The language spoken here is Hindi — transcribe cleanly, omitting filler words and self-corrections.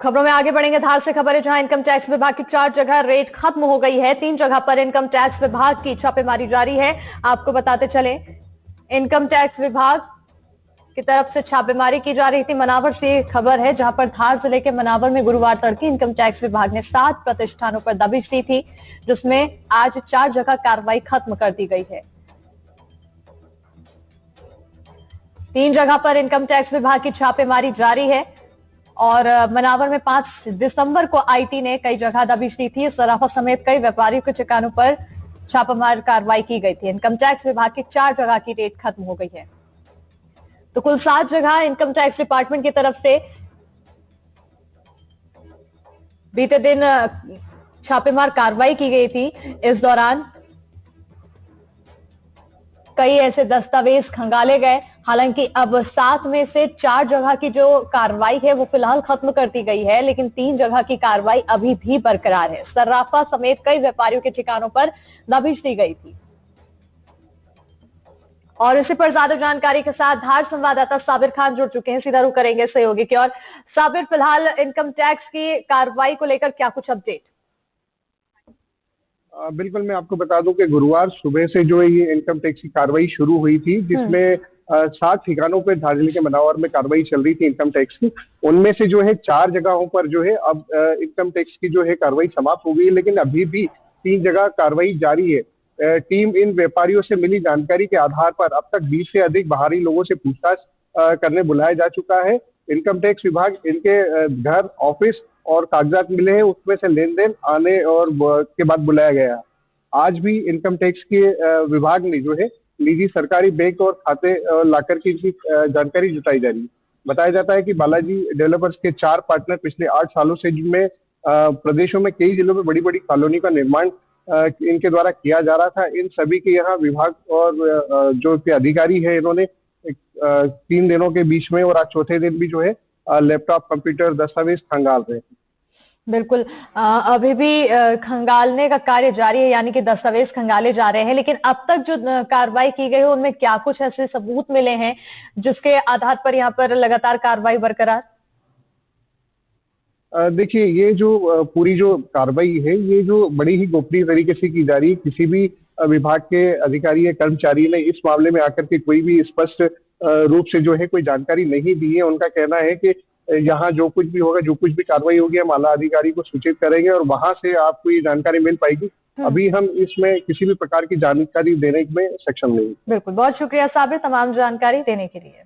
खबरों में आगे बढ़ेंगे। धार से खबर है, जहां इनकम टैक्स विभाग की 4 जगह रेड खत्म हो गई है। 3 जगह पर इनकम टैक्स विभाग की छापेमारी जारी है। आपको बताते चले, इनकम टैक्स विभाग की तरफ से छापेमारी की जा रही थी। मनावर से खबर है, जहां पर धार जिले के मनावर में गुरुवार तड़के इनकम टैक्स विभाग ने 7 प्रतिष्ठानों पर दबिश दी थी, जिसमें आज 4 जगह कार्रवाई खत्म कर दी गई है। 3 जगह पर इनकम टैक्स विभाग की छापेमारी जारी है और मनावर में 5 दिसंबर को आईटी ने कई जगह दबिश दी थी। सराफा समेत कई व्यापारियों के ठिकानों पर छापामार कार्रवाई की गई थी। इनकम टैक्स विभाग की 4 जगह की रेड खत्म हो गई है, तो कुल 7 जगह इनकम टैक्स डिपार्टमेंट की तरफ से बीते दिन छापेमार कार्रवाई की गई थी। इस दौरान कई ऐसे दस्तावेज खंगाले गए। हालांकि अब 7 में से 4 जगह की जो कार्रवाई है वो फिलहाल खत्म कर दी गई है, लेकिन 3 जगह की कार्रवाई अभी भी बरकरार है। सर्राफा समेत कई व्यापारियों के ठिकानों पर दबिश दी गई थी। और इसी पर ज्यादा जानकारी के साथ धार संवाददाता साबिर खान जुड़ चुके हैं। सीधा रुख करेंगे सहयोगी की ओर। साबिर, फिलहाल इनकम टैक्स की कार्रवाई को लेकर क्या कुछ अपडेट? बिल्कुल, मैं आपको बता दूं कि गुरुवार सुबह से जो है ये इनकम टैक्स की कार्रवाई शुरू हुई थी, जिसमें 7 ठिकानों पर धार जिले के मनावर में कार्रवाई चल रही थी इनकम टैक्स की। उनमें से जो है 4 जगहों पर जो है अब इनकम टैक्स की जो है कार्रवाई समाप्त हो गई है, लेकिन अभी भी 3 जगह कार्रवाई जारी है। टीम इन व्यापारियों से मिली जानकारी के आधार पर अब तक 20 से अधिक बाहरी लोगों से पूछताछ करने बुलाया जा चुका है। इनकम टैक्स विभाग इनके घर, ऑफिस और कागजात मिले हैं, उसमें से लेन देन आने और के बाद बुलाया गया। आज भी इनकम टैक्स के विभाग ने जो है निजी सरकारी बैंक और खाते लाकर की इनकी जानकारी जुटाई जा रही है। बताया जाता है कि बालाजी डेवलपर्स के 4 पार्टनर पिछले 8 सालों से, जिनमें प्रदेशों में कई जिलों में बड़ी बड़ी कॉलोनी का निर्माण इनके द्वारा किया जा रहा था। इन सभी के यहाँ विभाग और जो के अधिकारी है, इन्होंने 3 दिनों के बीच में और आज चौथे दिन भी जो है लैपटॉप, कंप्यूटर, दस्तावेज खंगाल रहे हैं। बिल्कुल, अभी भी खंगालने का कार्य जारी है, यानी कि दस्तावेज खंगाले जा रहे हैं। लेकिन अब तक जो कार्रवाई की गई है उनमें क्या कुछ ऐसे सबूत मिले हैं जिसके आधार पर यहाँ पर लगातार कार्रवाई बरकरार? देखिए, ये जो पूरी जो कार्रवाई है, ये जो बड़ी ही गोपनीय तरीके से की जा रही है। किसी भी विभाग के अधिकारी या कर्मचारी ने इस मामले में आकर के कोई भी स्पष्ट रूप से जो है कोई जानकारी नहीं दी है। उनका कहना है कि यहाँ जो कुछ भी होगा, जो कुछ भी कार्रवाई होगी, हम आला अधिकारी को सूचित करेंगे और वहां से आपको ये जानकारी मिल पाएगी। अभी हम इसमें किसी भी प्रकार की जानकारी देने में सक्षम नहीं। बिल्कुल, बहुत शुक्रिया साबिर तमाम जानकारी देने के लिए।